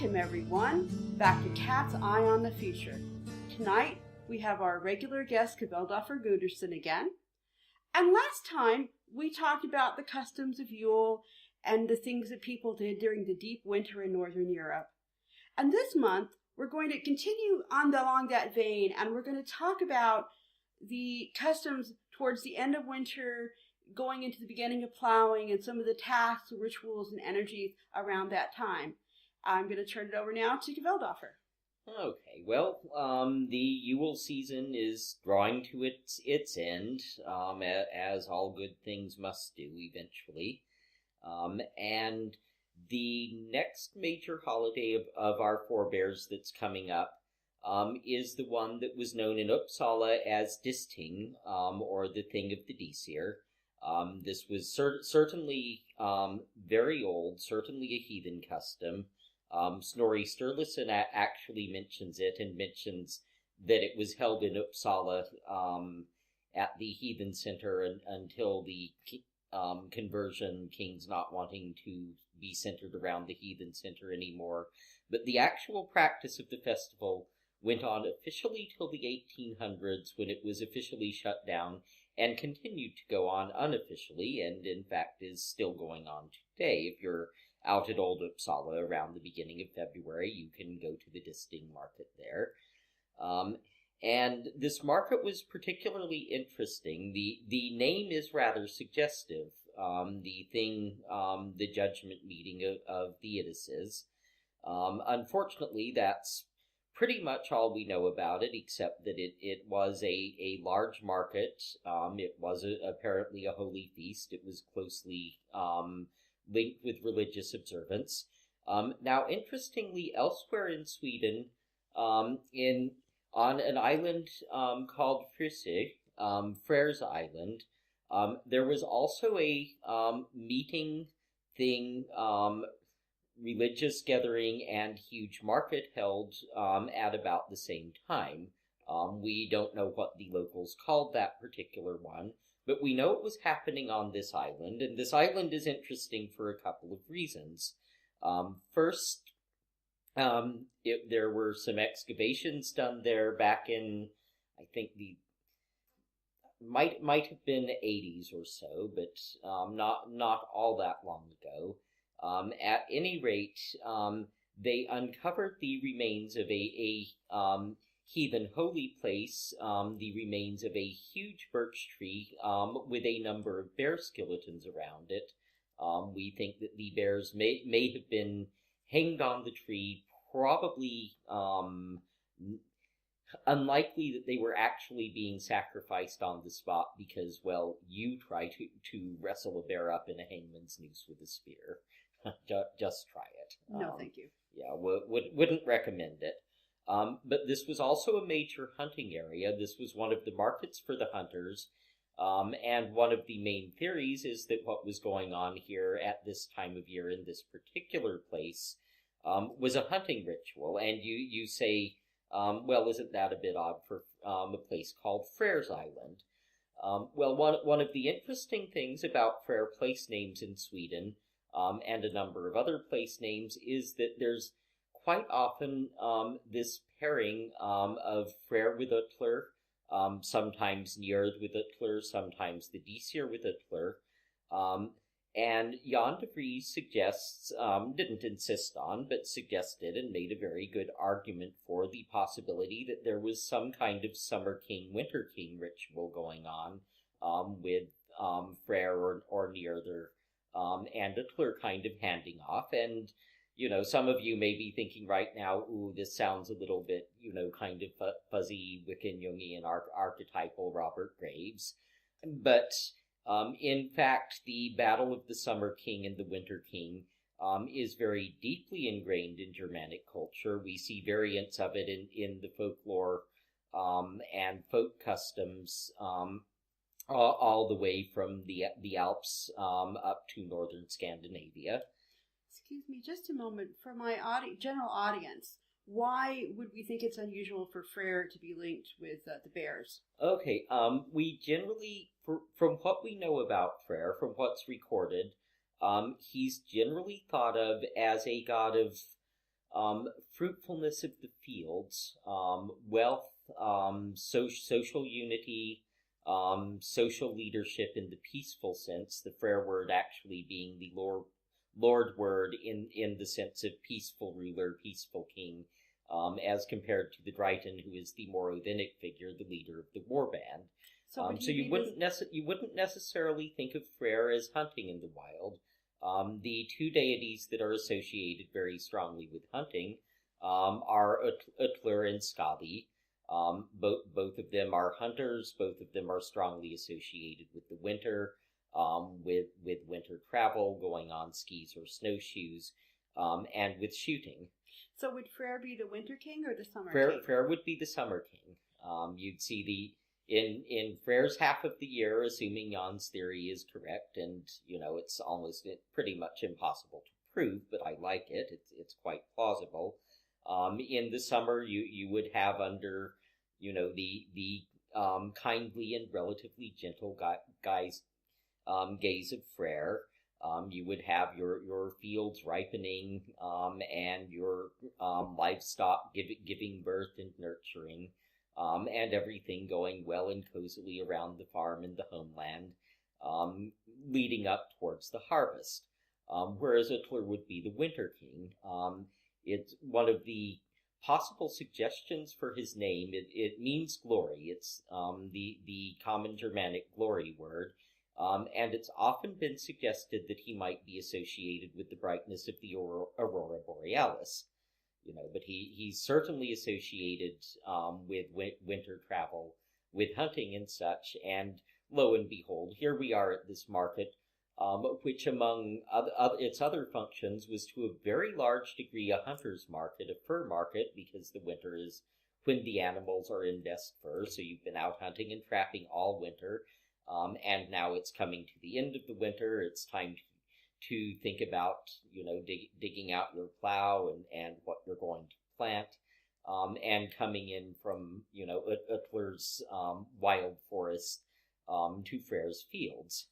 Welcome everyone back to Cat's Eye on the Future. Tonight we have our regular guest Kveldoffer Gunderson again. And last time we talked about the customs of Yule and the things that people did during the deep winter in Northern Europe. And this month we're going to continue along that vein, and we're going to talk about the customs towards the end of winter, going into the beginning of plowing, and some of the tasks, rituals, and energies around that time. I'm going to turn it over now to Kveldoffer. Okay, well, the Yule season is drawing to its end, as all good things must do eventually. And the next major holiday of our forebears that's coming up is the one that was known in Uppsala as Disting, or the Thing of the Disir. This was certainly very old, certainly a heathen custom. Snorri Sturluson actually mentions it, and mentions that it was held in Uppsala at the heathen center until the conversion, kings not wanting to be centered around the heathen center anymore. But the actual practice of the festival went on officially till the 1800s, when it was officially shut down, and continued to go on unofficially, and in fact is still going on today. If you're out at Old Uppsala around the beginning of February, you can go to the Disting market there. And this market was particularly interesting. The name is rather suggestive. The thing, the judgment meeting of the Theodices. Unfortunately, that's pretty much all we know about it, except that it was a large market. It was apparently a holy feast. It was closely linked with religious observance. Now, interestingly, elsewhere in Sweden, on an island called Frisse, Frere's Island, there was also a meeting thing, religious gathering, and huge market held at about the same time. We don't know what the locals called that particular one, but we know it was happening on this island, and this island is interesting for a couple of reasons. First, there were some excavations done there back in, I think might have been the 80s or so, but not all that long ago. At any rate, they uncovered the remains of a heathen holy place, the remains of a huge birch tree with a number of bear skeletons around it. We think that the bears may have been hanged on the tree, probably unlikely that they were actually being sacrificed on the spot, because, well, you try to wrestle a bear up in a hangman's noose with a spear. Just try it. No, thank you. Yeah, wouldn't recommend it. But this was also a major hunting area. This was one of the markets for the hunters. And one of the main theories is that what was going on here at this time of year in this particular place was a hunting ritual. And you say, well, isn't that a bit odd for a place called Frere's Island? Well, one of the interesting things about Frere place names in Sweden, and a number of other place names, is that there's quite often this pairing of Frere with Utler, sometimes Njörð with Utler, sometimes the Disir with Utler. And Jan de Vries suggests, didn't insist on, but suggested and made a very good argument for the possibility that there was some kind of Summer King, Winter King ritual going on with Frere or Njörður and Utler kind of handing off. And, some of you may be thinking right now, ooh, this sounds a little bit, kind of fuzzy, Wiccan, Jungian, archetypal Robert Graves. But in fact, the battle of the Summer King and the Winter King is very deeply ingrained in Germanic culture. We see variants of it in the folklore and folk customs all the way from the Alps up to northern Scandinavia. Excuse me just a moment. For my general audience, why would we think it's unusual for Frere to be linked with the bears? Okay, we generally, from what we know about Frere, from what's recorded, he's generally thought of as a god of fruitfulness of the fields, wealth, social unity, social leadership in the peaceful sense, the Frere word actually being the Lord word in the sense of peaceful ruler, peaceful king, as compared to the Dryton, who is the more Odinic figure, the leader of the war band. So you wouldn't necessarily think of Frere as hunting in the wild. The two deities that are associated very strongly with hunting are Utler and Skadi. Both of them are hunters. Both of them are strongly associated with the winter, with winter travel, going on skis or snowshoes, and with shooting. So would Frere be the winter king or the summer king? Frere would be the summer king. You'd see in Frere's half of the year, assuming Jan's theory is correct, and it's almost pretty much impossible to prove, but I like it. It's quite plausible. In the summer, you would have under the kindly and relatively gentle gaze of Frere. You would have your fields ripening, and your livestock giving birth and nurturing, and everything going well and cozily around the farm and the homeland, leading up towards the harvest. Whereas Utler would be the winter king. It's one of the possible suggestions for his name. It means glory. It's the common Germanic glory word. And it's often been suggested that he might be associated with the brightness of the aurora borealis. But he's certainly associated with winter travel, with hunting and such. And lo and behold, here we are at this market, which among its other functions was to a very large degree a hunter's market, a fur market, because the winter is when the animals are in best fur. So you've been out hunting and trapping all winter. And now it's coming to the end of the winter. It's time to think about, digging out your plow and what you're going to plant, and coming in from, Utler's wild forest to Frere's fields.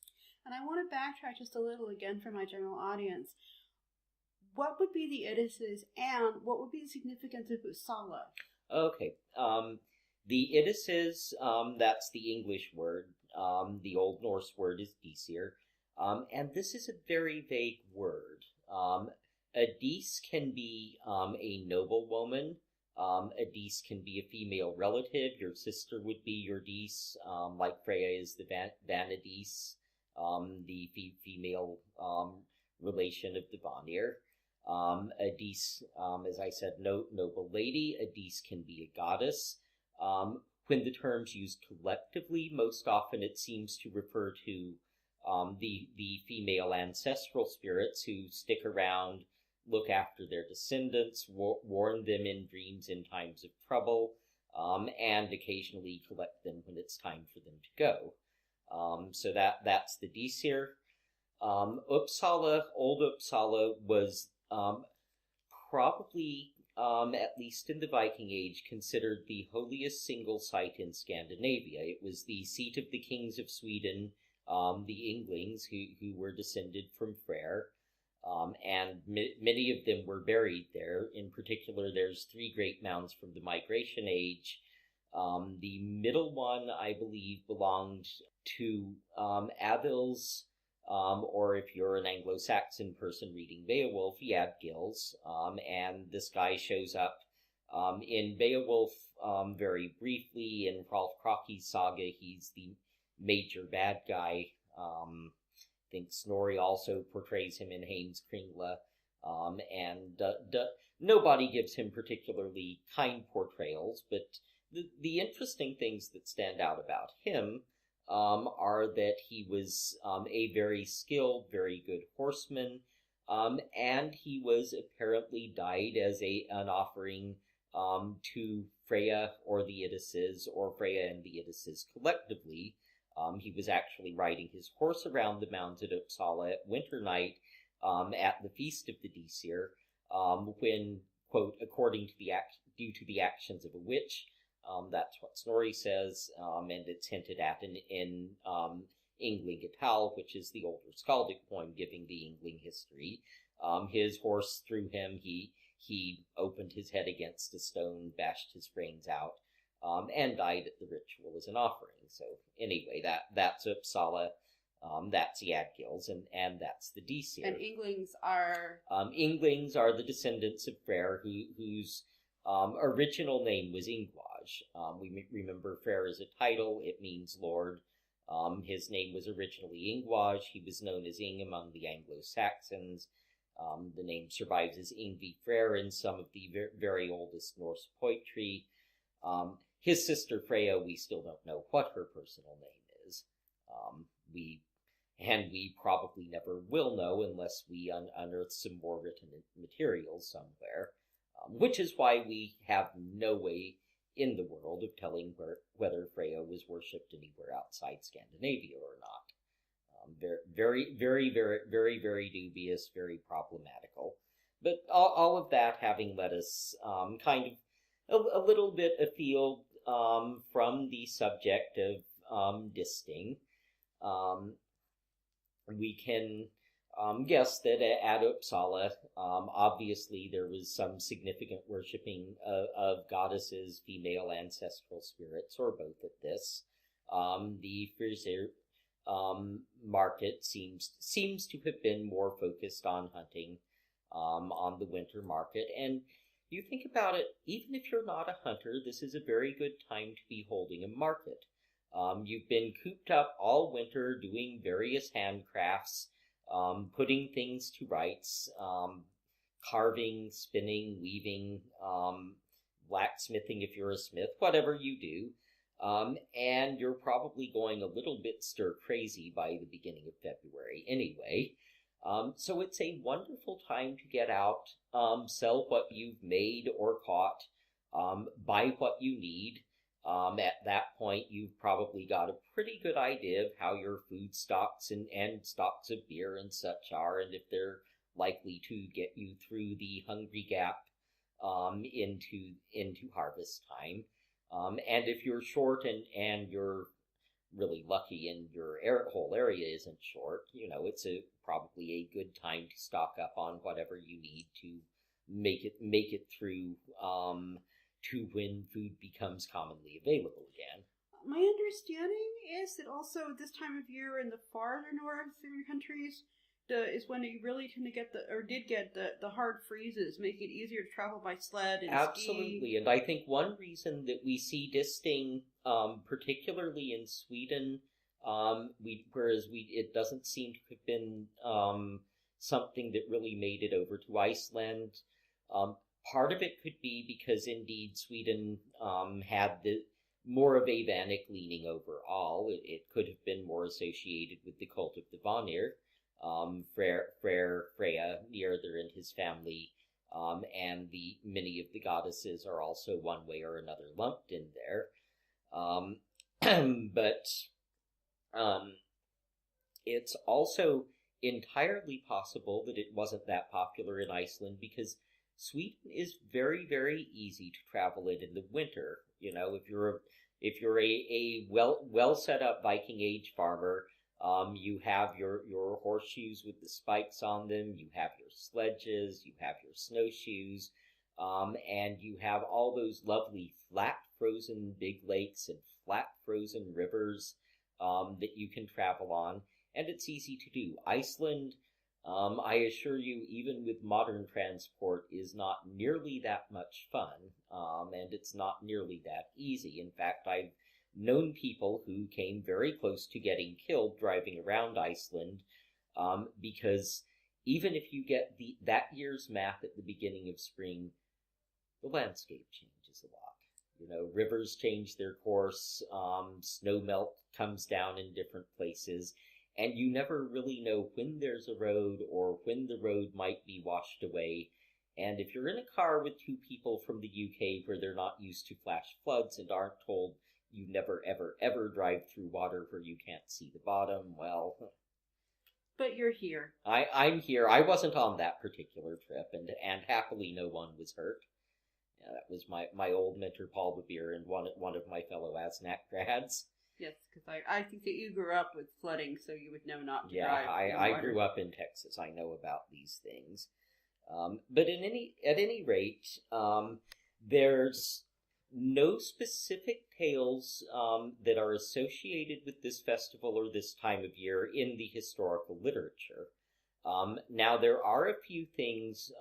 And I want to backtrack just a little again for my general audience. What would be the Idices and what would be the significance of Uppsala? Okay. The Idices, that's the English word. The Old Norse word is Disir. And this is a very vague word. A Dis can be a noblewoman. A Dis can be a female relative. Your sister would be your Dis, like Freya is the Vanadis, the female relation of the Vanir. A Dis, as I said, noble lady. A Dis can be a goddess. When the term's used collectively, most often it seems to refer to the female ancestral spirits who stick around, look after their descendants, warn them in dreams in times of trouble, and occasionally collect them when it's time for them to go. So that's the Disir. Uppsala, Old Uppsala, was probably, at least in the Viking Age, considered the holiest single site in Scandinavia. It was the seat of the kings of Sweden, the Inglings, who were descended from Frere, and many of them were buried there. In particular, there's 3 great mounds from the Migration Age. The middle one, I believe, belonged to Adils, or if you're an Anglo-Saxon person reading Beowulf, Eadgils, and this guy shows up in Beowulf very briefly. In Rolf Kroki's saga, he's the major bad guy. I think Snorri also portrays him in Heimskringla, and nobody gives him particularly kind portrayals, but the interesting things that stand out about him are that he was a very skilled, very good horseman, and he was apparently died as an offering to Freya or the Idices, or Freya and the Idices collectively. He was actually riding his horse around the mounds at Uppsala at winter night at the Feast of the Disir, when, quote, according to due to the actions of a witch. That's what Snorri says, and it's hinted at in Ynglingatal, which is the older skaldic poem giving the Yngling history. His horse threw him, he he opened his head against a stone, bashed his brains out, and died at the ritual as an offering. So anyway, that's Uppsala, that's Yadgils, and that's the Disir. And Inglings are... Inglings are the descendants of Freyr, whose original name was Ingvaj. We remember Freyr as a title. It means Lord. His name was originally Ingvaj. He was known as Ing among the Anglo-Saxons. The name survives as Ingvi Freyr in some of the very oldest Norse poetry. His sister Freya, we still don't know what her personal name is. We probably never will know unless we unearth some more written materials somewhere, which is why we have no way in the world of telling whether Freya was worshipped anywhere outside Scandinavia or not. Very, very, very, very, very dubious, very problematical. But all of that having led us kind of a little bit afield from the subject of disting, we can guess that at Uppsala, obviously there was some significant worshipping of goddesses, female ancestral spirits, or both at this. The Frisier market seems to have been more focused on hunting on the winter market. And you think about it, even if you're not a hunter, this is a very good time to be holding a market. You've been cooped up all winter doing various handcrafts, putting things to rights, carving, spinning, weaving, blacksmithing if you're a smith, whatever you do. And you're probably going a little bit stir-crazy by the beginning of February anyway. So it's a wonderful time to get out, sell what you've made or caught, buy what you need. At that point, you've probably got a pretty good idea of how your food stocks and stocks of beer and such are, and if they're likely to get you through the hungry gap into harvest time. And if you're short and you're really lucky and your whole area isn't short, it's probably a good time to stock up on whatever you need to make it through to when food becomes commonly available again. My understanding is that also this time of year in the farther northern countries is when you really tend to get the hard freezes, making it easier to travel by sled and Absolutely, ski. And I think one reason that we see disting, particularly in Sweden, it doesn't seem to have been something that really made it over to Iceland. Part of it could be because indeed Sweden had more of a Vannic leaning overall. It could have been more associated with the cult of the Vanir. Freya, Njörður and his family, and many of the goddesses are also one way or another lumped in there. But it's also entirely possible that it wasn't that popular in Iceland because Sweden is very, very easy to travel in the winter. If you're a well set up Viking Age farmer, you have your horseshoes with the spikes on them, you have your sledges, you have your snowshoes, and you have all those lovely flat frozen big lakes and flat frozen rivers that you can travel on, and it's easy to do. Iceland, I assure you, even with modern transport, is not nearly that much fun, and it's not nearly that easy. In fact, I've known people who came very close to getting killed driving around Iceland, because even if you get that year's map at the beginning of spring, the landscape changes a lot. Rivers change their course, snow melt comes down in different places, and you never really know when there's a road or when the road might be washed away. And if you're in a car with two people from the UK where they're not used to flash floods and aren't told you never, ever, ever drive through water where you can't see the bottom, well... But you're here. I'm here. I wasn't on that particular trip, and happily no one was hurt. Yeah, that was my old mentor, Paul Babir, and one of my fellow ASNAC grads. Yes, because I think that you grew up with flooding, so you would know not to drive. Yeah, I grew up in Texas. I know about these things. But at any rate, there's no specific tales that are associated with this festival or this time of year in the historical literature. Now, there are a few things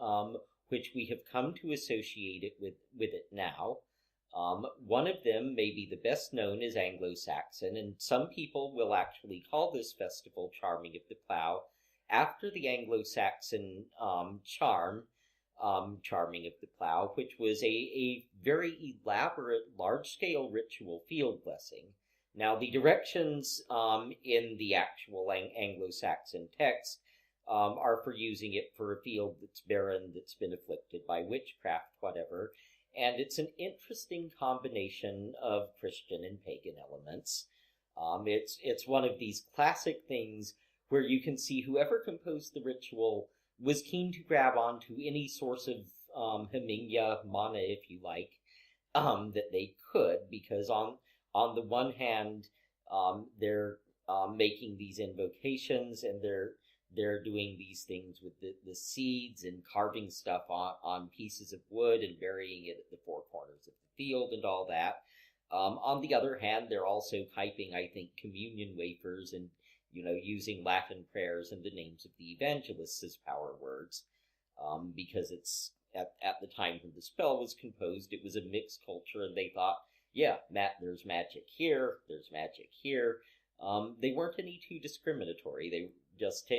which we have come to associate it with it now. One of them, maybe the best known, is Anglo-Saxon, and some people will actually call this festival Charming of the Plough after the Anglo-Saxon Charming of the Plough, which was a very elaborate, large-scale ritual field blessing. Now, the directions in the actual Anglo-Saxon text are for using it for a field that's barren, that's been afflicted by witchcraft, whatever. And it's an interesting combination of Christian and pagan elements. It's one of these classic things where you can see whoever composed the ritual was keen to grab onto any source of Hemingya, mana, if you like, that they could, because on the one hand, they're making these invocations, and they're doing these things with the seeds and carving stuff on pieces of wood and burying it at the four corners of the field and all that. On the other hand, they're also typing, I think, communion wafers and, using Latin prayers and the names of the evangelists as power words, because it's at the time when the spell was composed, it was a mixed culture, and they thought, yeah, there's magic here, there's magic here. They weren't any too discriminatory. They just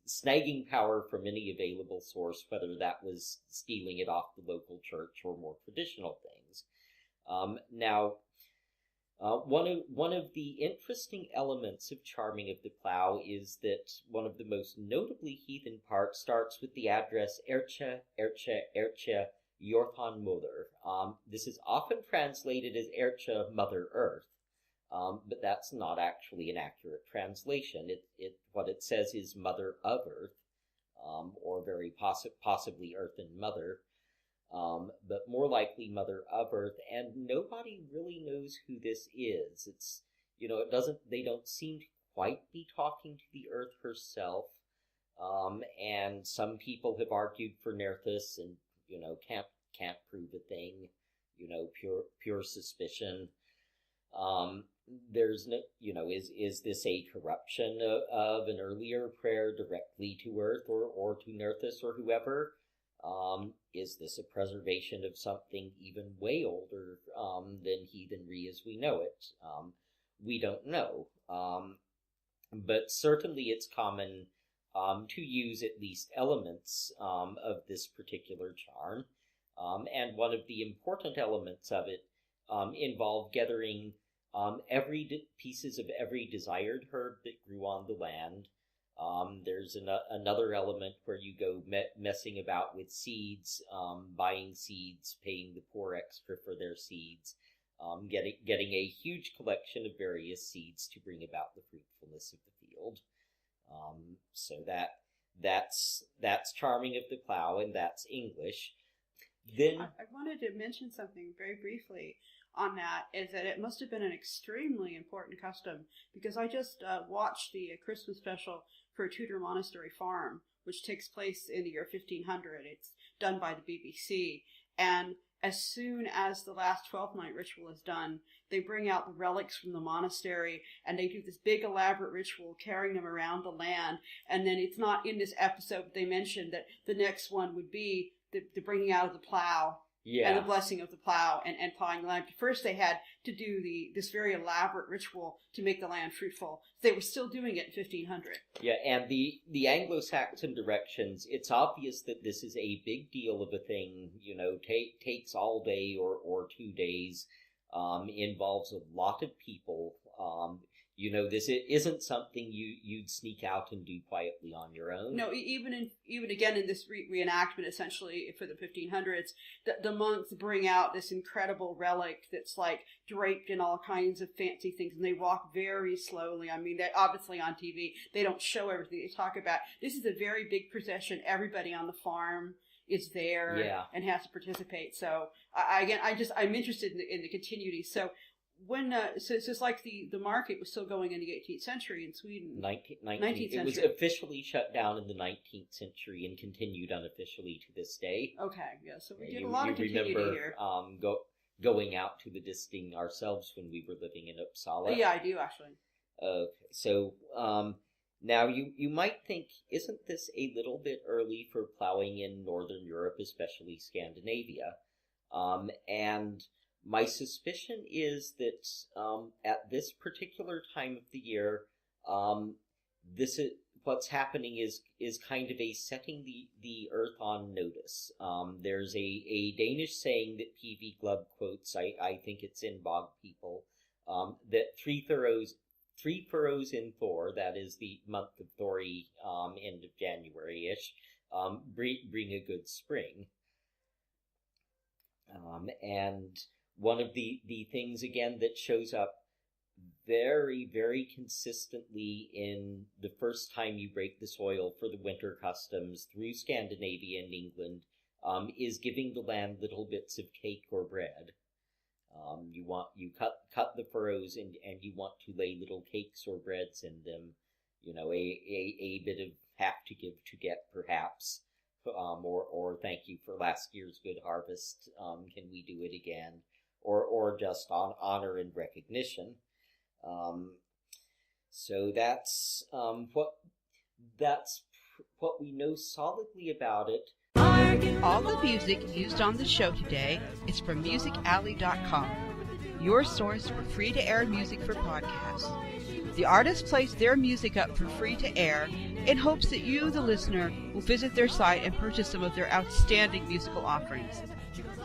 snagging power from any available source, whether that was stealing it off the local church or more traditional things. Now, one of the interesting elements of Charming of the Plough is that one of the most notably heathen parts starts with the address Erche, Erche, Erche, Yorthan Mother. This is often translated as Erche, Mother Earth. But that's not actually an accurate translation. What it says is Mother of Earth, or very possibly Earth and Mother, but more likely Mother of Earth. And nobody really knows who this is. It's they don't seem to quite be talking to the Earth herself. And some people have argued for Nerthus, and can't prove a thing. Pure suspicion. There's no, is this a corruption of an earlier prayer directly to Earth or to Nerthus or whoever? Is this a preservation of something even way older than heathenry as we know it? We don't know. But certainly it's common to use at least elements of this particular charm. And one of the important elements of it involved gathering pieces of every desired herb that grew on the land. There's another element where you go messing about with seeds, buying seeds, paying the poor extra for their seeds, getting a huge collection of various seeds to bring about the fruitfulness of the field. So that's Charming of the Plough, and that's English. Then I wanted to mention something very briefly on that, is that it must have been an extremely important custom, because I just watched the Christmas special for Tudor Monastery Farm, which takes place in the year 1500. It's done by the BBC, and as soon as the last 12th night ritual is done, they bring out the relics from the monastery, and they do this big elaborate ritual carrying them around the land. And then it's not in this episode, but they mentioned that the next one would be the bringing out of the plow. Yeah. And the blessing of the plow and plowing the land. First, they had to do this very elaborate ritual to make the land fruitful. They were still doing it in 1500. Yeah, and the Anglo-Saxon directions, it's obvious that this is a big deal of a thing, takes all day or 2 days, involves a lot of people. This isn't something you'd sneak out and do quietly on your own. No, even again in this reenactment, essentially for the 1500s, the monks bring out this incredible relic that's like draped in all kinds of fancy things, and they walk very slowly. I mean, they obviously on TV they don't show everything. They talk about this is a very big procession. Everybody on the farm is there and has to participate. So I'm interested in the continuity. So when so it's just like the market was still going in the 18th century in Sweden. 19th century. It was officially shut down in the 19th century and continued unofficially to this day. Okay, yeah. So we did a lot of continuity here. Going out to the Disting ourselves when we were living in Uppsala. Yeah, I do actually. Okay, so now you might think, isn't this a little bit early for plowing in Northern Europe, especially Scandinavia? And my suspicion is that at this particular time of the year, what's happening is kind of a setting the earth on notice. There's a Danish saying that P.V. Glubb quotes, I think it's in Bog People, that three furrows in Thor, that is the month of Thori, end of January-ish, bring a good spring. And one of the things, again, that shows up very, very consistently in the first time you break the soil for the winter customs through Scandinavia and England is giving the land little bits of cake or bread. You cut the furrows and you want to lay little cakes or breads in them, a bit of have to give to get, perhaps, or thank you for last year's good harvest. Can we do it again? Or just on honor and recognition. So that's what we know solidly about it. All the music used on the show today is from musicalley.com, your source for free-to-air music for podcasts. The artists place their music up for free to air in hopes that you, the listener, will visit their site and purchase some of their outstanding musical offerings.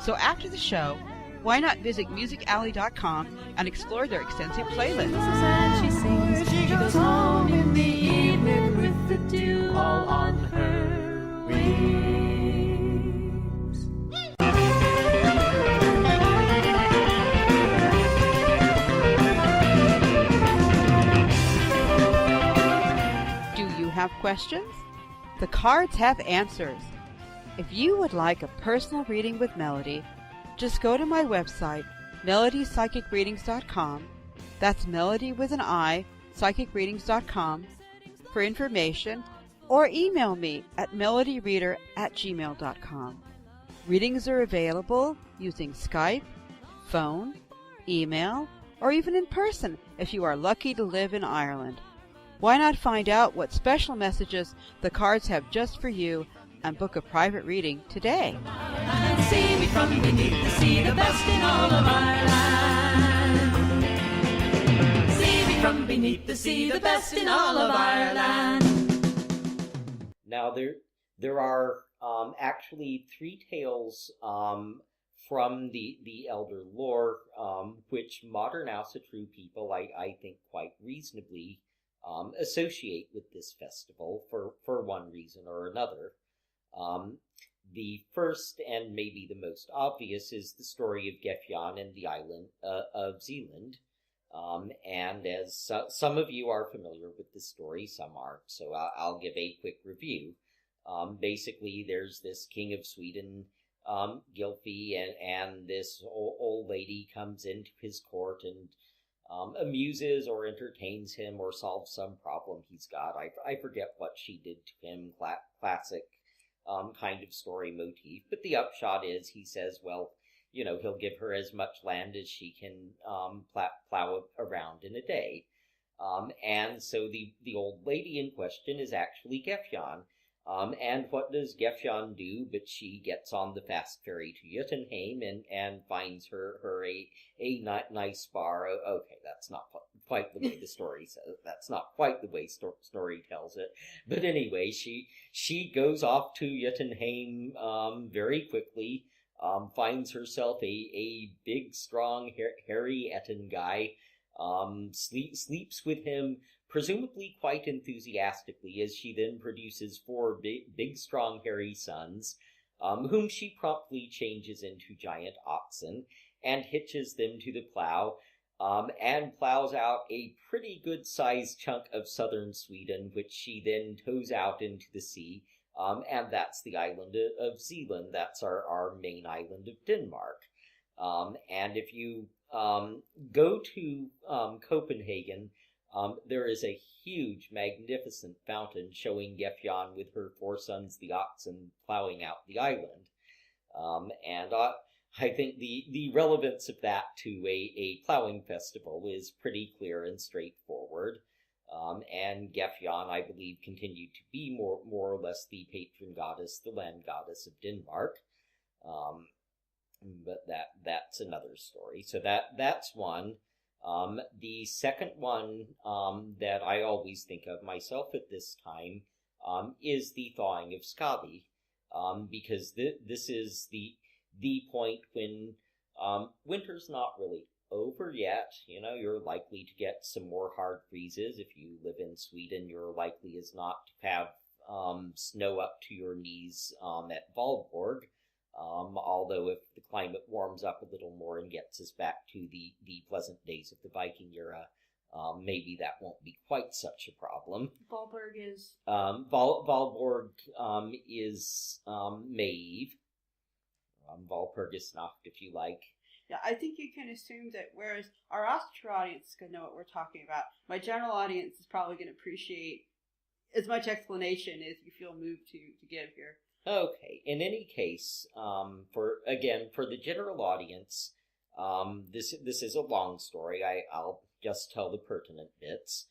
So after the show, why not visit musicalley.com and explore their extensive playlist? And she sings, she goes home in the evening with the dew all on her wings. Do you have questions? The cards have answers. If you would like a personal reading with Melody, just go to my website, melodypsychicreadings.com. That's Melody with an I, psychicreadings.com, for information, or email me at melodyreader@gmail.com. Readings are available using Skype, phone, email, or even in person if you are lucky to live in Ireland. Why not find out what special messages the cards have just for you and book a private reading today? See me from beneath the sea, the best in all of Ireland. See me from beneath the sea, the best in all of Ireland. Now there are actually three tales from the Elder Lore, which modern Asatru people, I think, quite reasonably associate with this festival for one reason or another. The first and maybe the most obvious is the story of Gefjon and the island of Zealand. And as some of you are familiar with this story, some aren't, so I'll give a quick review. Basically, there's this king of Sweden, Gylfi, and this old lady comes into his court and amuses or entertains him or solves some problem he's got. I forget what she did to him, classic kind of story motif. But the upshot is he says, well, he'll give her as much land as she can plow around in a day. And so the old lady in question is actually Gefjon. And what does Gefjon do? But she gets on the fast ferry to Jotunheim and finds her a nice bar. Okay, that's not quite the way the story says. That's not quite the way story tells it. But anyway, she goes off to Jotunheim very quickly. Finds herself a big, strong, hairy Etten guy. Sleeps with him, presumably quite enthusiastically, as she then produces 4 big, strong, hairy sons, whom she promptly changes into giant oxen and hitches them to the plow, and plows out a pretty good-sized chunk of southern Sweden, which she then tows out into the sea, and that's the island of Zealand. That's our main island of Denmark. And if you go to Copenhagen. There is a huge, magnificent fountain showing Gefjon with her 4 sons, the oxen, plowing out the island. And I think the relevance of that to a plowing festival is pretty clear and straightforward. And Gefjon, I believe, continued to be more or less the patron goddess, the land goddess of Denmark. But that's another story. So that's one. The second one that I always think of myself at this time is the thawing of Skadi, because this is the point when winter's not really over yet. You know, you're likely to get some more hard freezes. If you live in Sweden, you're likely as not to have snow up to your knees at Valborg. Although if the climate warms up a little more and gets us back to the pleasant days of the Viking era, maybe that won't be quite such a problem. Valborg is? Valborg is Maeve. Valpurgisnacht, if you like. Yeah, I think you can assume that whereas our Austria audience is going to know what we're talking about, my general audience is probably going to appreciate as much explanation as you feel moved to give here. Okay. In any case, for the general audience, this is a long story. I'll just tell the pertinent bits.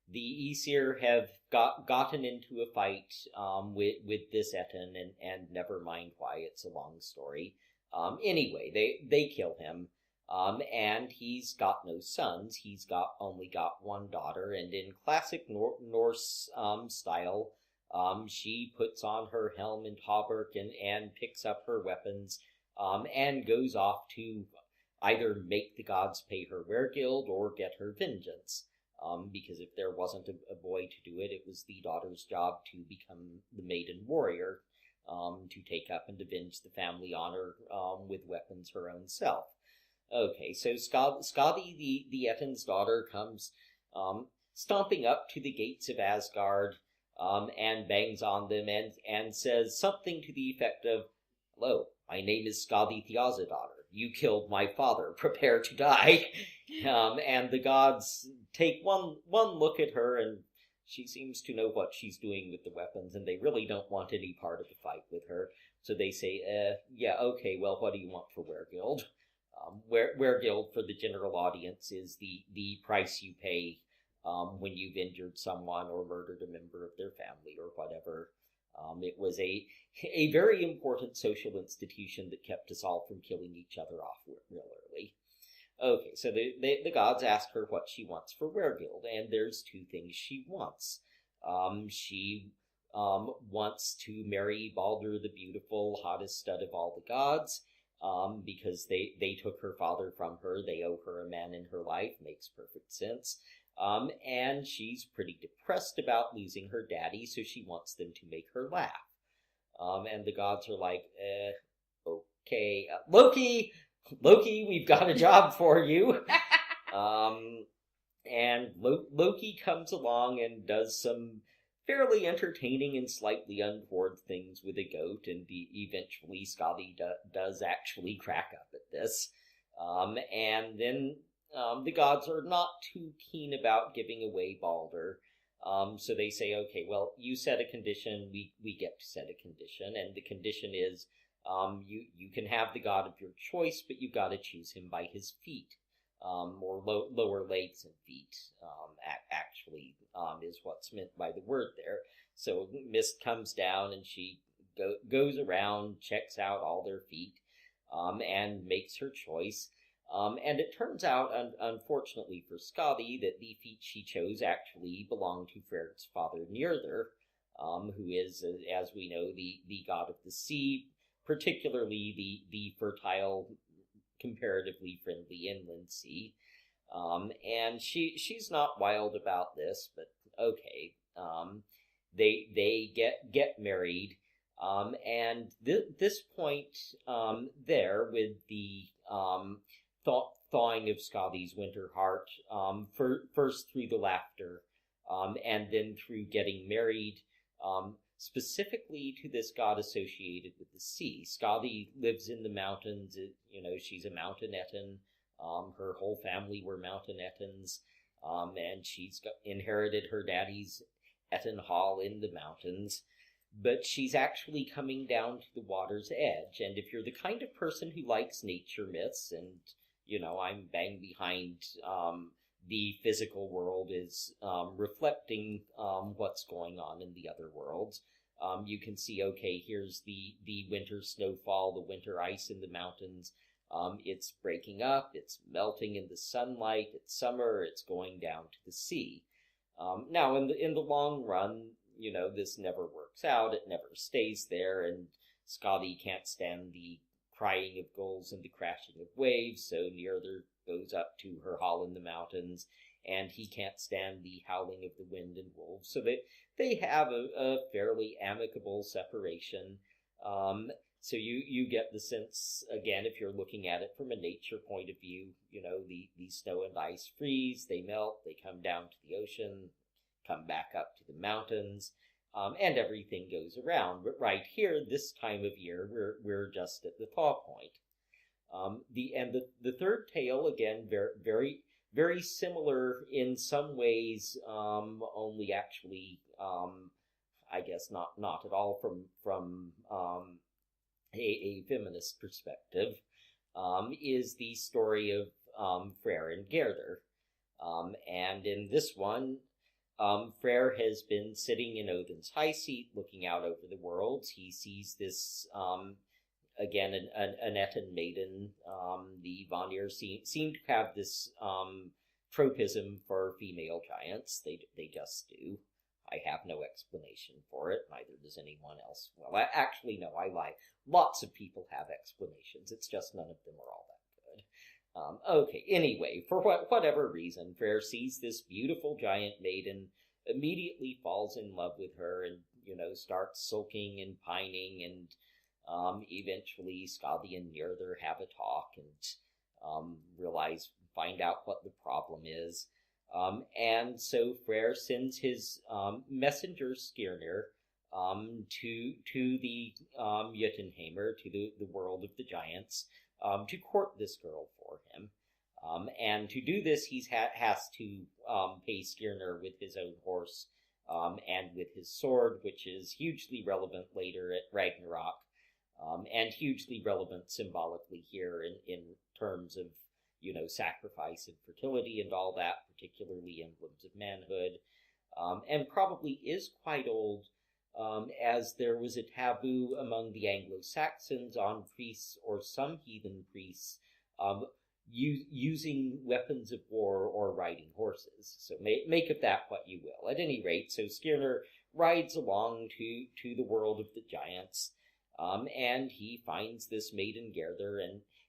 The Aesir have gotten into a fight with this Etten, and never mind why, it's a long story. Anyway, they kill him, and he's got no sons. He's only got one daughter, and in classic Norse style, she puts on her helm and hauberk and picks up her weapons, and goes off to either make the gods pay her weregild or get her vengeance. Because if there wasn't a boy to do it, it was the daughter's job to become the maiden warrior, to take up and avenge the family honor with weapons her own self. Okay, so Skadi, the Ettin's daughter, comes stomping up to the gates of Asgard, and bangs on them and says something to the effect of, "Hello, my name is Skadi Thjazadottir. You killed my father. Prepare to die." And the gods take one look at her, and she seems to know what she's doing with the weapons, and they really don't want any part of the fight with her. So they say, yeah, okay, well, what do you want for weregild? Weregild, for the general audience, is the price you pay when you've injured someone or murdered a member of their family or whatever. It was a very important social institution that kept us all from killing each other off real early. Okay, so the gods ask her what she wants for weregild, and there's 2 things she wants. She wants to marry Baldur the Beautiful, hottest stud of all the gods, because they took her father from her. They owe her a man in her life. Makes perfect sense. And she's pretty depressed about losing her daddy, so she wants them to make her laugh. And the gods are like, okay, Loki, we've got a job for you. And Loki comes along and does some fairly entertaining and slightly untoward things with a goat, and eventually Skadi does actually crack up at this. And then the gods are not too keen about giving away Baldur. So they say, okay, well, you set a condition, we get to set a condition, and the condition is you can have the god of your choice, but you've got to choose him by his feet, or lower legs and feet, actually, is what's meant by the word there. So Mist comes down, and she goes around, checks out all their feet, and makes her choice. And it turns out, unfortunately for Skadi, that the feet she chose actually belong to Freyr's father Njörður, who is, as we know, the god of the sea, particularly the fertile, comparatively friendly inland sea. And she's not wild about this, but okay. They get married, and this point there with the thawing of Skadi's winter heart, first through the laughter, and then through getting married, specifically to this god associated with the sea. Skadi lives in the mountains. She's a Mountain-Etin. Her whole family were Mountain-Ettins, and she's inherited her daddy's Etin Hall in the mountains. But she's actually coming down to the water's edge. And if you're the kind of person who likes nature myths, and, I'm bang behind the physical world is reflecting what's going on in the other worlds, you can see, okay, here's the winter snowfall, the winter ice in the mountains. It's breaking up, it's melting in the sunlight, it's summer, it's going down to the sea. Now, in the long run, this never works out, it never stays there, and Skadi can't stand the crying of gulls and the crashing of waves, so Njörður goes up to her hall in the mountains, and he can't stand the howling of the wind and wolves, so they have a fairly amicable separation. So you get the sense, again, if you're looking at it from a nature point of view, the snow and ice freeze, they melt, they come down to the ocean, come back up to the mountains, and everything goes around. But right here, this time of year, we're just at the thaw point. The third tale, again, very, very, very similar in some ways, only actually, I guess not at all from a feminist perspective, is the story of Freyr and Gerdr. And in this one, Freyr has been sitting in Odin's high seat, looking out over the worlds. He sees this, again, an Etin maiden. The Vanir seem to have this tropism for female giants. They just do. I have no explanation for it. Neither does anyone else. Well, actually, no, I lie. Lots of people have explanations. It's just none of them are all that good. Okay, anyway, for whatever reason, Freyr sees this beautiful giant maiden, immediately falls in love with her, and, starts sulking and pining, and eventually Skadi and Njörður have a talk and find out what the problem is. And so Freyr sends his messenger Skirnir to the Jotunheimr, to the world of the giants, to court this girl for him. And to do this, he has to pay Skirnir with his own horse and with his sword, which is hugely relevant later at Ragnarok, and hugely relevant symbolically here in terms of sacrifice and fertility and all that, particularly emblems of manhood, and probably is quite old, as there was a taboo among the Anglo-Saxons on priests or some heathen priests using weapons of war or riding horses. So make of that what you will. At any rate, so Skirnir rides along to the world of the giants, and he finds this maiden Gerdr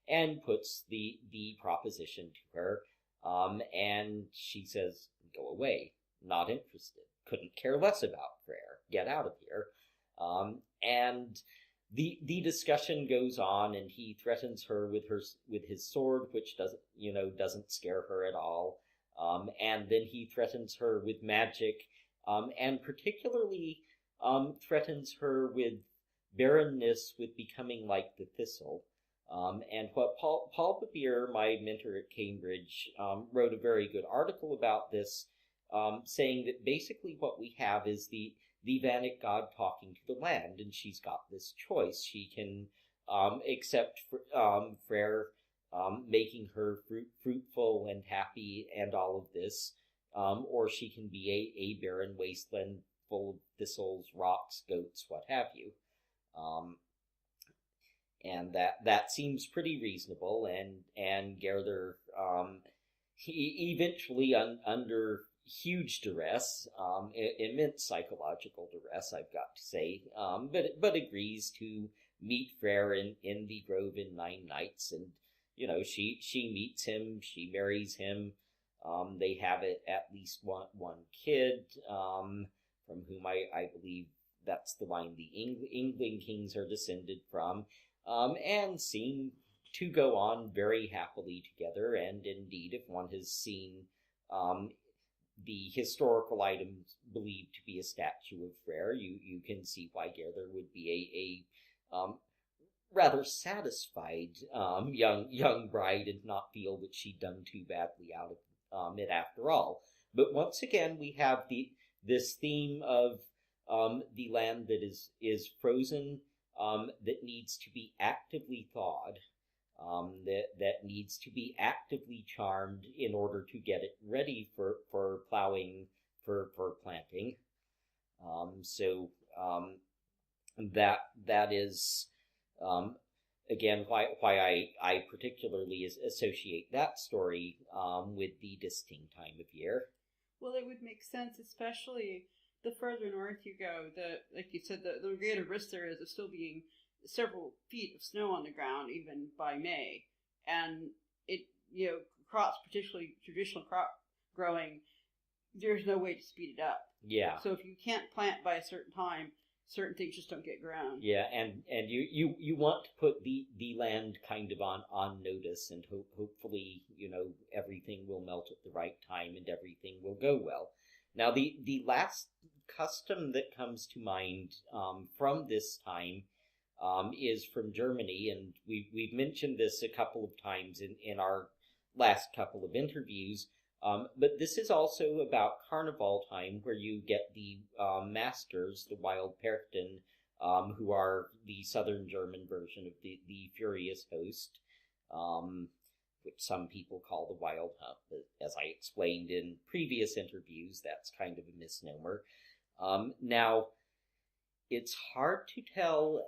and puts the proposition to her, and she says, go away, not interested, couldn't care less about Freyr, get out of here. And the discussion goes on, and he threatens her with his sword, which doesn't scare her at all. And then he threatens her with magic, and particularly threatens her with barrenness, with becoming like the thistle. And what Paul Babir, my mentor at Cambridge, wrote a very good article about this, saying that basically what we have is the Vannic god talking to the land, and she's got this choice. She can accept Freyr, making her fruitful and happy and all of this, or she can be a barren wasteland full of thistles, rocks, goats, what have you. And that seems pretty reasonable, and Gerdr, he eventually, under huge duress, immense psychological duress, I've got to say, but agrees to meet Freyr in the grove in 9 nights, and, she meets him, she marries him, they have at least one kid, from whom I believe that's the line the England kings are descended from, and seem to go on very happily together, and indeed, if one has seen the historical items believed to be a statue of Freyr, you can see why Gerther would be a rather satisfied young bride and not feel that she'd done too badly out of it after all. But once again, we have this theme of the land that is frozen, that needs to be actively thawed, that needs to be actively charmed in order to get it ready for plowing, for planting. So that is again why I particularly associate that story with the distinct time of year. Well, it would make sense, especially the further north you go. Like you said, the greater risk there is of still being several feet of snow on the ground even by May, and it crops, particularly traditional crop growing, there's no way to speed it up. Yeah. So if you can't plant by a certain time, certain things just don't get grown. Yeah, and you want to put the land kind of on notice, and hopefully everything will melt at the right time and everything will go well. Now the last custom that comes to mind from this time is from Germany, and we've mentioned this a couple of times in our last couple of interviews. But this is also about Carnival time, where you get the maskers, the Wild Pärchen, who are the southern German version of the Furious Host, which some people call the Wild Hunt. But as I explained in previous interviews, that's kind of a misnomer. Now, it's hard to tell,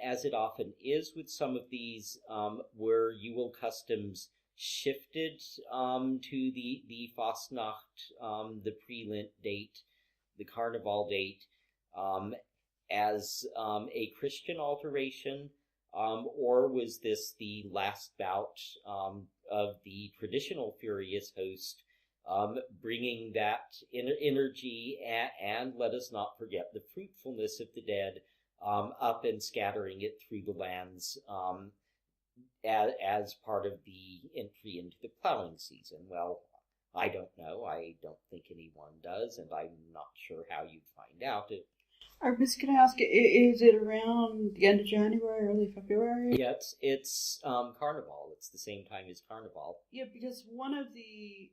as it often is with some of these, where Yule customs shifted to the Fastnacht, the pre-Lent date, the Carnival date, as a Christian alteration, or was this the last bout of the traditional Furious Host, bringing that energy and let us not forget the fruitfulness of the dead up and scattering it through the lands as part of the entry into the plowing season? Well, I don't know. I don't think anyone does, and I'm not sure how you'd find out. I was going to ask, is it around the end of January, early February? Yeah, it's Carnival. It's the same time as Carnival. Yeah, because one of the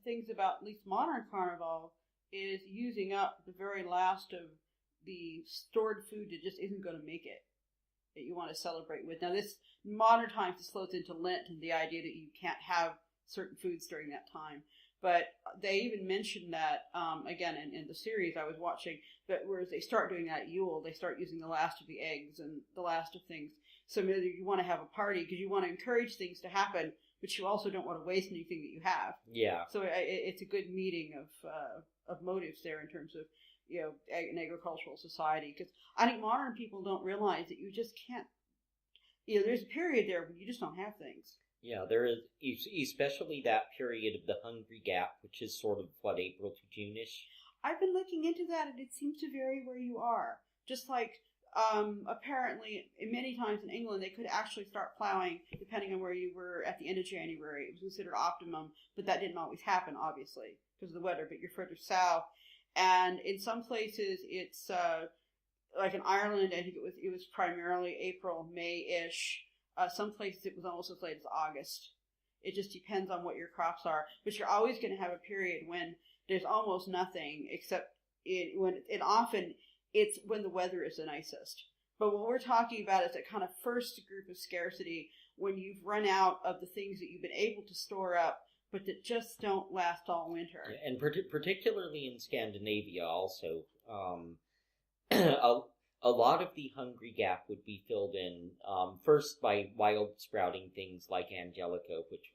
things about at least modern Carnival is using up the very last of the stored food that just isn't going to make it, that you want to celebrate with. Now, this modern times this flows into Lent and the idea that you can't have certain foods during that time. But they even mentioned that, again, in the series I was watching, that whereas they start doing that at Yule, they start using the last of the eggs and the last of things. So maybe you want to have a party because you want to encourage things to happen, but you also don't want to waste anything that you have. Yeah. So it's a good meeting of motives there in terms of an agricultural society, because I think modern people don't realize that you just can't. There's a period there when you just don't have things. Yeah, there is, especially that period of the Hungry Gap, which is sort of, April to June-ish? I've been looking into that, and it seems to vary where you are. Just like, apparently, many times in England, they could actually start plowing, depending on where you were at the end of January. It was considered optimum, but that didn't always happen, obviously, because of the weather, but you're further south. And in some places, it's, like in Ireland, I think it was primarily April, May-ish. Some places it was almost as late as August. It just depends on what your crops are. But you're always going to have a period when there's almost nothing, except often it's when the weather is the nicest. But what we're talking about is that kind of first group of scarcity, when you've run out of the things that you've been able to store up, but that just don't last all winter. And particularly in Scandinavia also, a lot of the Hungry Gap would be filled in first by wild sprouting things like Angelica, which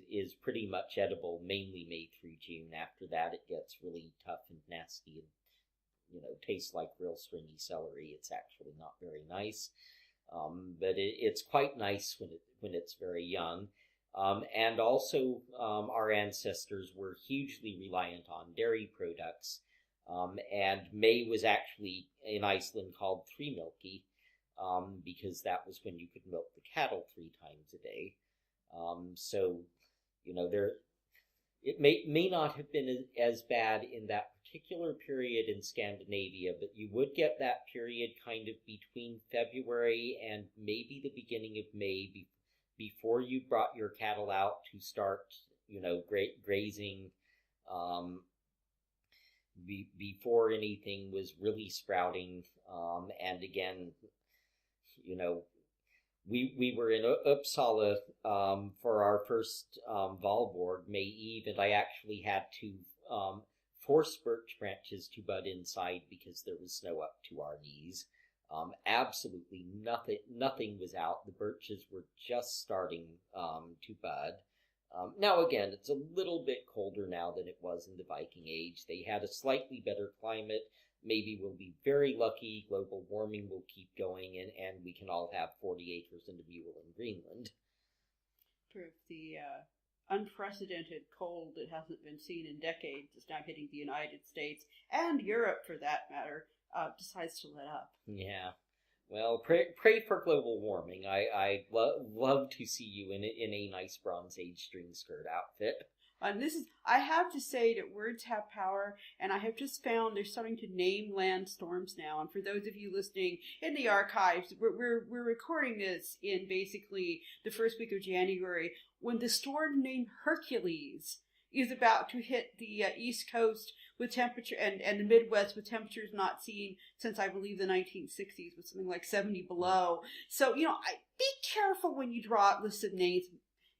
is pretty much edible mainly May through June. After that, it gets really tough and nasty and tastes like real stringy celery. It's actually not very nice, but it's quite nice when it's very young. And also, our ancestors were hugely reliant on dairy products. And May was actually in Iceland called Three Milky, because that was when you could milk the cattle 3 times a day. So, it may not have been as bad in that particular period in Scandinavia, but you would get that period kind of between February and maybe the beginning of May before you brought your cattle out to start, grazing, before anything was really sprouting. And again, we were in Uppsala for our first Valborg, May Eve, and I actually had to force birch branches to bud inside because there was snow up to our knees. Absolutely nothing was out. The birches were just starting to bud. Now again, it's a little bit colder now than it was in the Viking Age. They had a slightly better climate. Maybe we'll be very lucky. Global warming will keep going, and we can all have 40 acres and a mule in Greenland. Proof the unprecedented cold that hasn't been seen in decades is now hitting the United States and Europe, for that matter, decides to let up. Yeah. Well, pray for global warming. I'd love to see you in a nice Bronze Age string skirt outfit. And I have to say that words have power, and I have just found they're starting to name land storms now. And for those of you listening in the archives, we're recording this in basically the first week of January, when the storm named Hercules is about to hit the East Coast with temperature and the Midwest with temperatures not seen since I believe the 1960s, with something like 70 below. So be careful when you draw out lists of names.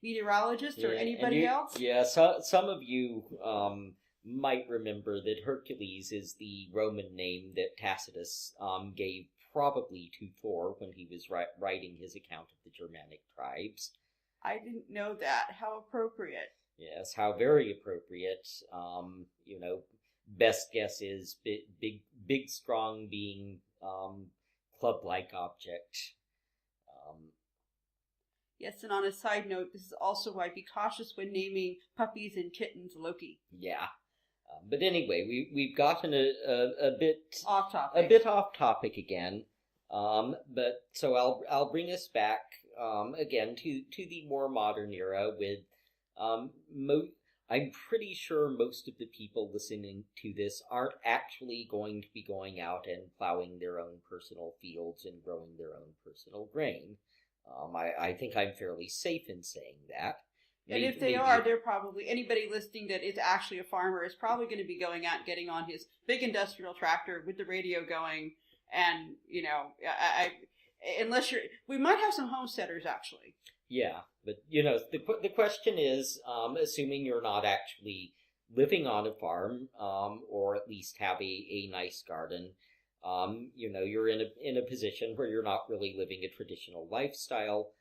Meteorologist or anybody else? Yeah, so some of you might remember that Hercules is the Roman name that Tacitus gave probably to Thor when he was writing his account of the Germanic tribes. I didn't know that. How appropriate. Yes, how very appropriate. Best guess is big, strong being club-like object. Yes, and on a side note, this is also why be cautious when naming puppies and kittens Loki. Yeah. But anyway, we've gotten a bit off topic. A bit off topic again. But so I'll bring us back again to the more modern era with I'm pretty sure most of the people listening to this aren't actually going to be going out and plowing their own personal fields and growing their own personal grain. I think I'm fairly safe in saying that. And if they are, they're probably, anybody listening that is actually a farmer is probably going to be going out and getting on his big industrial tractor with the radio going. And, unless we might have some homesteaders actually. Yeah, but, the question is, assuming you're not actually living on a farm, or at least have a nice garden, you're in a position where you're not really living a traditional lifestyle.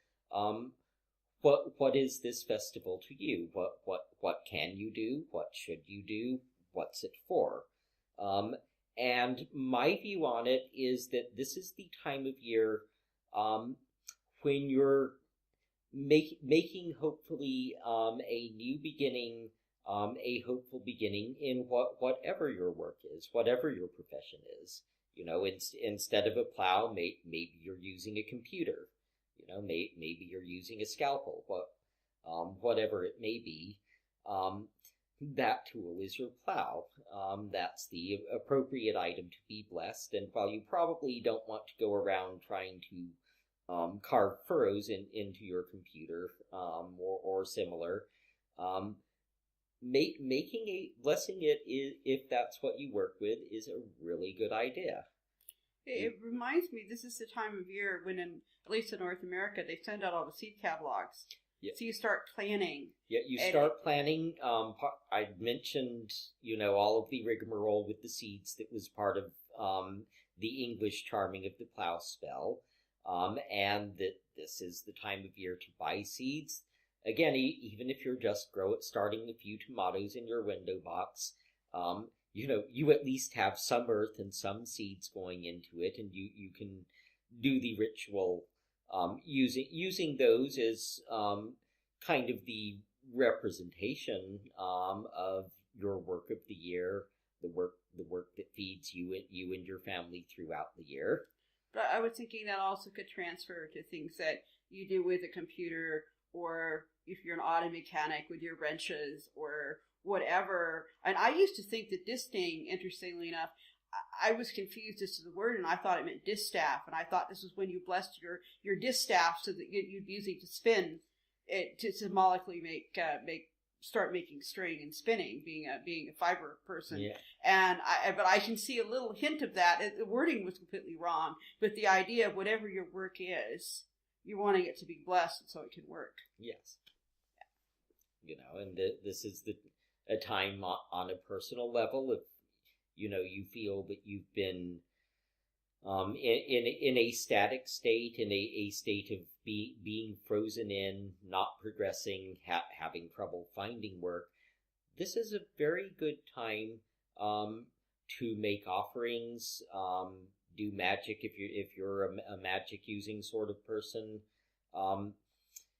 What is this festival to you? What can you do? What should you do? What's it for? And my view on it is that this is the time of year when you're making hopefully a new beginning, a hopeful beginning in whatever your work is, whatever your profession is. Instead of a plow, maybe you're using a computer. Maybe you're using a scalpel. Whatever it may be, that tool is your plow. That's the appropriate item to be blessed. And while you probably don't want to go around trying to carve furrows into your computer or similar, blessing it, if that's what you work with, is a really good idea. It reminds me, this is the time of year when, at least in North America, they send out all the seed catalogs. Yeah. So you start planning. Yeah, you start planning. I mentioned, all of the rigmarole with the seeds that was part of the English charming of the plow spell, and that this is the time of year to buy seeds. Again, even if you're just starting a few tomatoes in your window box, you at least have some earth and some seeds going into it, and you can do the ritual using those as kind of the representation of your work of the year, the work that feeds you and your family throughout the year. But I was thinking that also could transfer to things that you do with a computer, or if you're an auto mechanic with your wrenches or whatever. And I used to think that disting, interestingly enough, I was confused as to the word, and I thought it meant distaff, and I thought this was when you blessed your distaff so that you'd use it to spin it, to symbolically start making string and spinning, being a fiber person. Yeah. And but I can see a little hint of that. The wording was completely wrong, but the idea of whatever your work is, you're wanting it to be blessed so it can work. Yes. You know, and this is a time on a personal level, if you know you feel that you've been in a static state, in a state of being frozen in, not progressing, having trouble finding work. This is a very good time to make offerings, do magic if you're a magic using sort of person,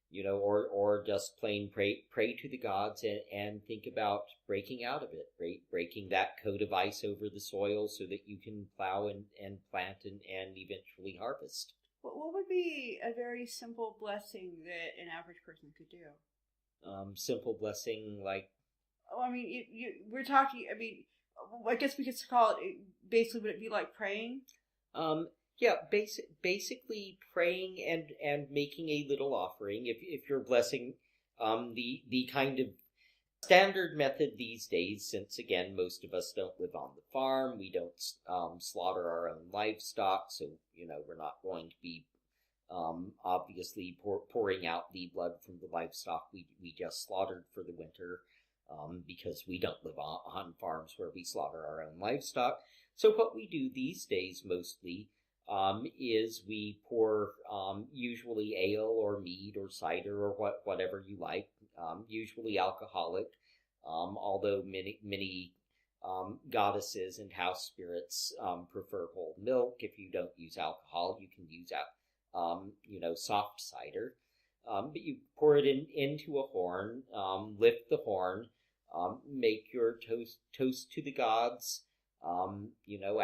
you know, or just plain pray to the gods and think about breaking out of it, breaking that coat of ice over the soil so that you can plow and plant and eventually harvest. What would be a very simple blessing that an average person could do? Simple blessing like... Oh, I mean, we're talking, I mean, I guess we could call it, basically, would it be like praying? Yeah, basically praying and making a little offering. If you're blessing, the kind of standard method these days, since again most of us don't live on the farm, we don't slaughter our own livestock, so you know we're not going to be obviously pouring out the blood from the livestock we just slaughtered for the winter, because we don't live on farms where we slaughter our own livestock. So what we do these days mostly is we pour usually ale or mead or cider or whatever you like, usually alcoholic, although many goddesses and house spirits prefer whole milk. If you don't use alcohol, you can use you know, soft cider. But you pour it into a horn, lift the horn, make your toast to the gods, you know,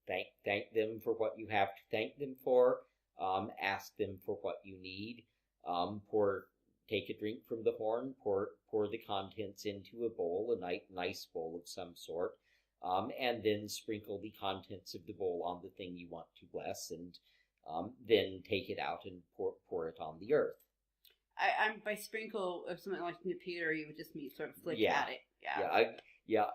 thank them for what you have to thank them for, ask them for what you need, take a drink from the horn, pour the contents into a bowl, a nice bowl of some sort, and then sprinkle the contents of the bowl on the thing you want to bless, and then take it out and pour it on the earth. I'm by sprinkle of something like Peter, you would just mean sort of flick at it. Yeah.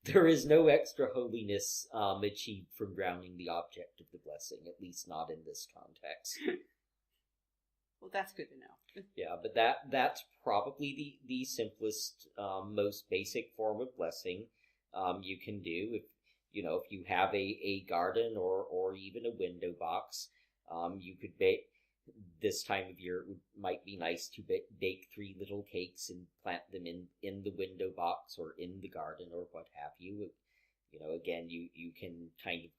There is no extra holiness achieved from drowning the object of the blessing, at least not in this context. Well, that's good to know. Yeah, but that's probably the simplest, most basic form of blessing you can do. If you have a garden or even a window box, you could bake. This time of year, it might be nice to bake 3 little cakes and plant them in the window box or in the garden or what have you. You know, again, you can kind of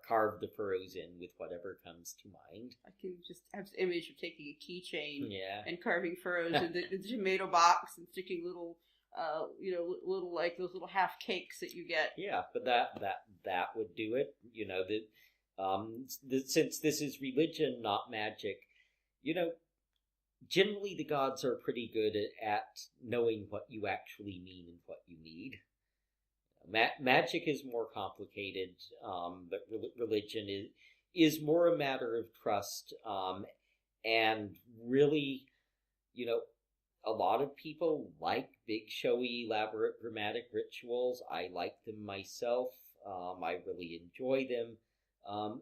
carve the furrows in with whatever comes to mind. I can just have this image of taking a keychain and carving furrows in the tomato box and sticking little, little like those little half cakes that you get. Yeah, but that would do it. You know, since this is religion, not magic, you know, generally the gods are pretty good at knowing what you actually mean and what you need. Magic is more complicated, but religion is more a matter of trust, and really, you know, a lot of people like big, showy, elaborate, dramatic rituals. I like them myself. I really enjoy them.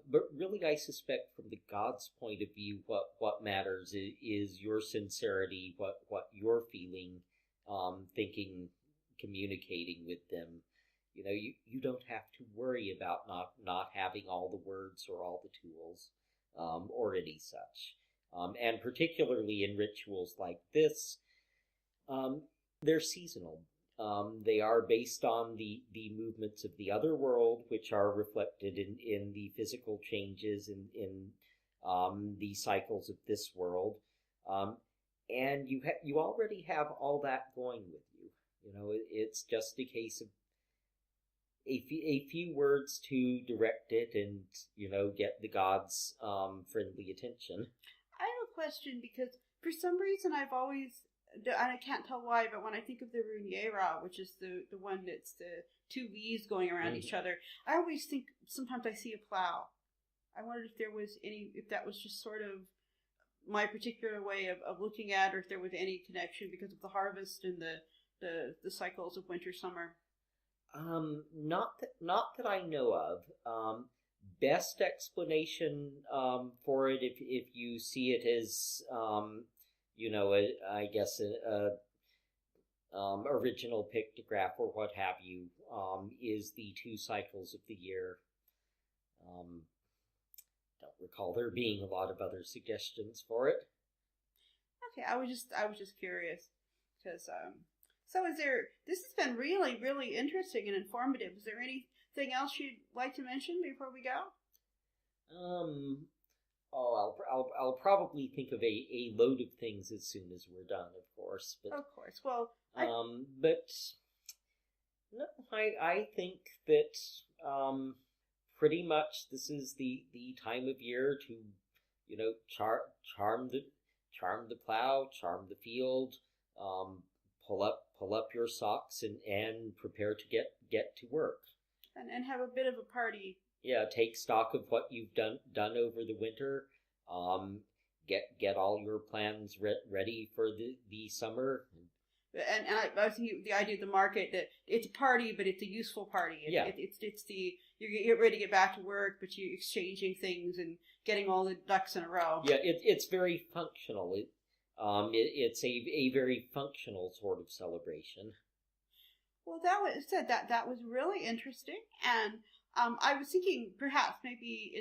But really, I suspect from the God's point of view, what matters is your sincerity, what you're feeling, thinking, communicating with them. You know, you don't have to worry about not having all the words or all the tools, or any such. And particularly in rituals like this, they're seasonal. They are based on the movements of the other world, which are reflected in the physical changes in the cycles of this world. And you already have all that going with you. You know, it's just a case of a few words to direct it and, get the gods' friendly attention. I have a question because for some reason I've always, and I can't tell why, but when I think of the Runiera, which is the one that's the two V's going around each other, I always think sometimes I see a plow. I wondered if that was just sort of my particular way of looking at, or if there was any connection because of the harvest and the cycles of winter, summer. Not that I know of. Best explanation for it, if you see it as I guess a original pictograph or what have you, is the 2 cycles of the year. Don't recall there being a lot of other suggestions for it. Okay, I was just curious because so this has been really, really interesting and informative. Is there anything else you'd like to mention before we go? I'll probably think of a load of things as soon as we're done, of course. But, of course. Well, but no, I think that pretty much this is the time of year to charm the plow, charm the field, pull up your socks and prepare to get to work. And have a bit of a party. Yeah, take stock of what you've done over the winter. Get all your plans ready for the summer. And I was thinking the idea of the market, that it's a party, but it's a useful party. It's you get ready to get back to work, but you're exchanging things and getting all the ducks in a row. Yeah, it's very functional. It's a very functional sort of celebration. Well, that was really interesting, and I was thinking perhaps maybe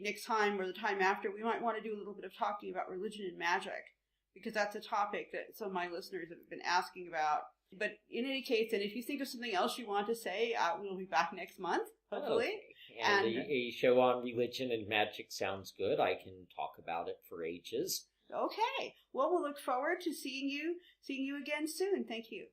next time or the time after, we might want to do a little bit of talking about religion and magic, because that's a topic that some of my listeners have been asking about. But in any case, and if you think of something else you want to say, we'll be back next month, hopefully. Okay. And a show on religion and magic sounds good. I can talk about it for ages. Okay. Well, we'll look forward to seeing you again soon. Thank you.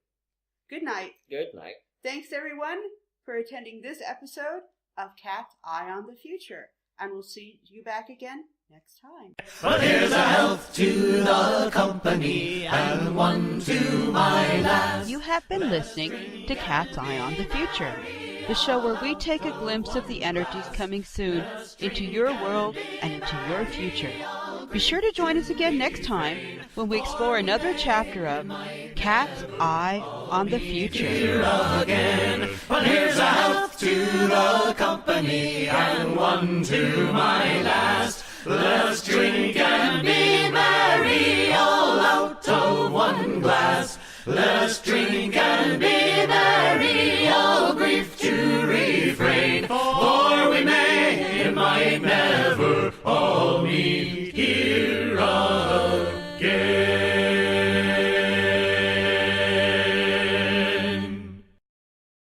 Good night. Good night. Thanks, everyone, for attending this episode of Cat's Eye on the Future. And we'll see you back again next time. Well, here's a health to the company and one to my lass. You have been listening to Cat's Eye on the Future, the show where we take a glimpse of the energies coming soon into your world and into your future. Be sure to join us again next time when we explore another chapter of Cat's Eye on the Future. Again. Well, here's a health to the company and one to my lass. Let's drink and be merry all out of one glass. Let's drink